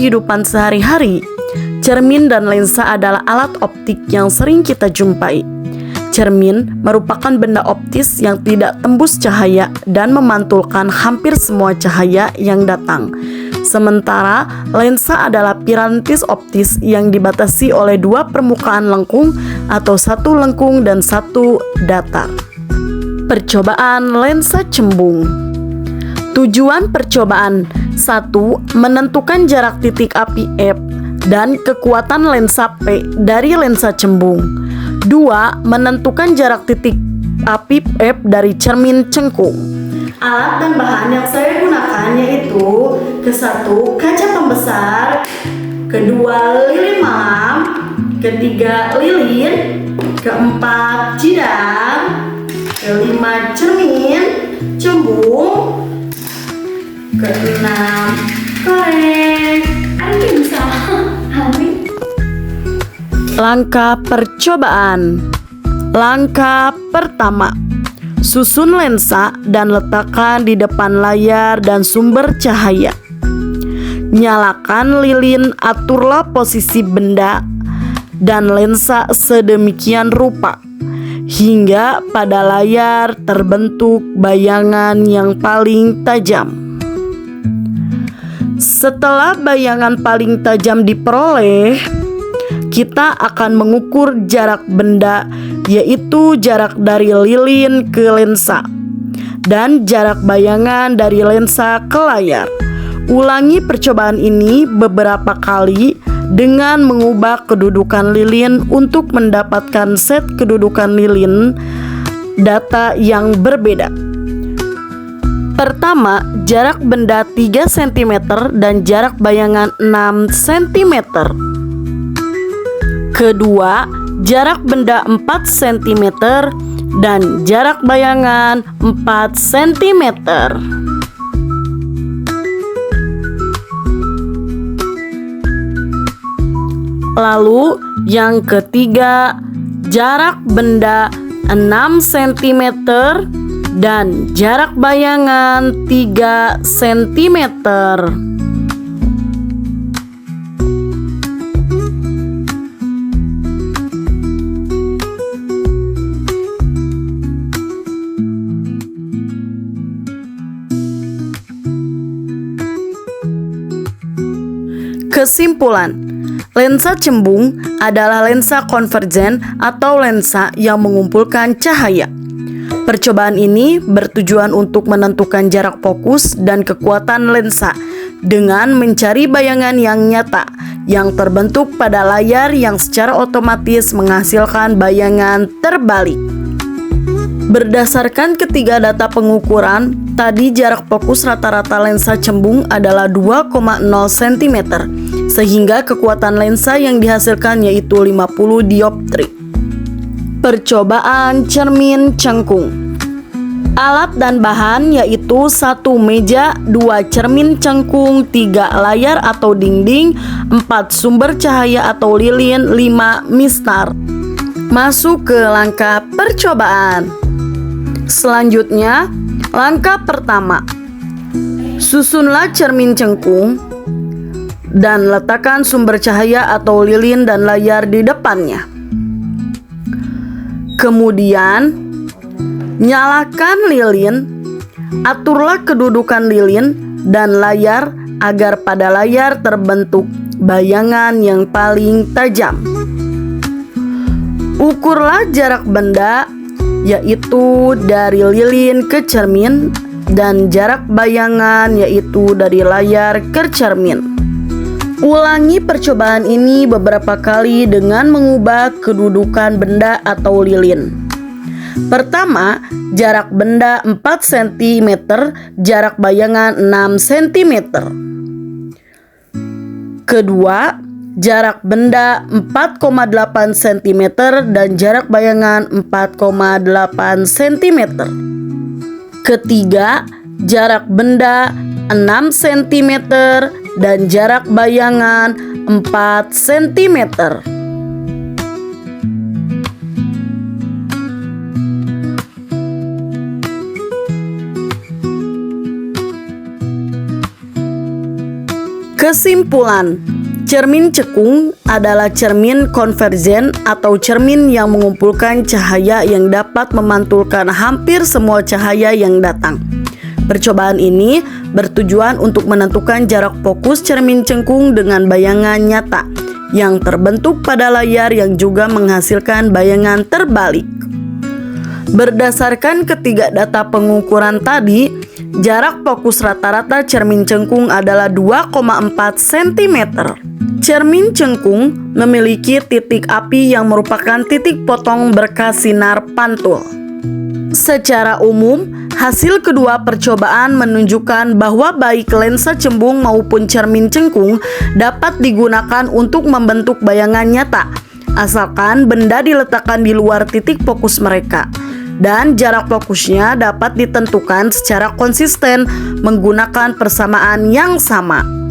kehidupan sehari-hari, cermin dan lensa adalah alat optik yang sering kita jumpai. Cermin merupakan benda optis yang tidak tembus cahaya dan memantulkan hampir semua cahaya yang datang. Sementara lensa adalah pirantis optis yang dibatasi oleh dua permukaan lengkung atau satu lengkung dan satu datar. Percobaan lensa cembung. Tujuan percobaan: 1. Menentukan jarak titik api F dan kekuatan lensa P dari lensa cembung. 2. Menentukan jarak titik api F dari cermin cengkung. Alat dan bahan yang saya gunakan yaitu: ke-1 kaca pembesar, kedua lilin malam, ketiga lilin, ke-4 jidang, ke-5 cermin cembung, ke-6 korek. Ayo bisa Amin. Langkah percobaan. Langkah pertama: susun lensa dan letakkan di depan layar dan sumber cahaya. Nyalakan lilin, aturlah posisi benda dan lensa sedemikian rupa hingga pada layar terbentuk bayangan yang paling tajam. Setelah bayangan paling tajam diperoleh, kita akan mengukur jarak benda, yaitu jarak dari lilin ke lensa dan jarak bayangan dari lensa ke layar. Ulangi percobaan ini beberapa kali dengan mengubah kedudukan lilin untuk mendapatkan set kedudukan lilin data yang berbeda. Pertama, jarak benda 3 cm dan jarak bayangan 6 cm. Kedua, jarak benda 4 cm dan jarak bayangan 4 cm. Lalu yang ketiga, jarak benda 6 cm dan jarak bayangan 3 cm. Kesimpulan: lensa cembung adalah lensa konvergen atau lensa yang mengumpulkan cahaya. Percobaan ini bertujuan untuk menentukan jarak fokus dan kekuatan lensa dengan mencari bayangan yang nyata yang terbentuk pada layar yang secara otomatis menghasilkan bayangan terbalik. Berdasarkan ketiga data pengukuran, tadi jarak fokus rata-rata lensa cembung adalah 2,0 cm, sehingga kekuatan lensa yang dihasilkan yaitu 50 dioptri. Percobaan cermin cengkung. Alat dan bahan yaitu 1 meja, 2 cermin cengkung, 3 layar atau dinding, 4 sumber cahaya atau lilin, 5 mistar. Masuk ke langkah percobaan. Selanjutnya, langkah pertama: susunlah cermin cengkung dan letakkan sumber cahaya atau lilin dan layar di depannya. Kemudian, nyalakan lilin, aturlah kedudukan lilin dan layar agar pada layar terbentuk bayangan yang paling tajam. Ukurlah jarak benda, yaitu dari lilin ke cermin, dan jarak bayangan, yaitu dari layar ke cermin. Ulangi percobaan ini beberapa kali dengan mengubah kedudukan benda atau lilin. Pertama, jarak benda 4 cm, jarak bayangan 6 cm. Kedua, jarak benda 4,8 cm dan jarak bayangan 4,8 cm. Ketiga, jarak benda 6 cm dan jarak bayangan 4 cm. Kesimpulan, cermin cekung adalah cermin konvergen atau cermin yang mengumpulkan cahaya yang dapat memantulkan hampir semua cahaya yang datang. Percobaan ini bertujuan untuk menentukan jarak fokus cermin cekung dengan bayangan nyata yang terbentuk pada layar yang juga menghasilkan bayangan terbalik. Berdasarkan ketiga data pengukuran tadi, jarak fokus rata-rata cermin cekung adalah 2,4 cm. Cermin cekung memiliki titik api yang merupakan titik potong berkas sinar pantul. Secara umum, hasil kedua percobaan menunjukkan bahwa baik lensa cembung maupun cermin cekung dapat digunakan untuk membentuk bayangan nyata, asalkan benda diletakkan di luar titik fokus mereka. Dan jarak fokusnya dapat ditentukan secara konsisten menggunakan persamaan yang sama.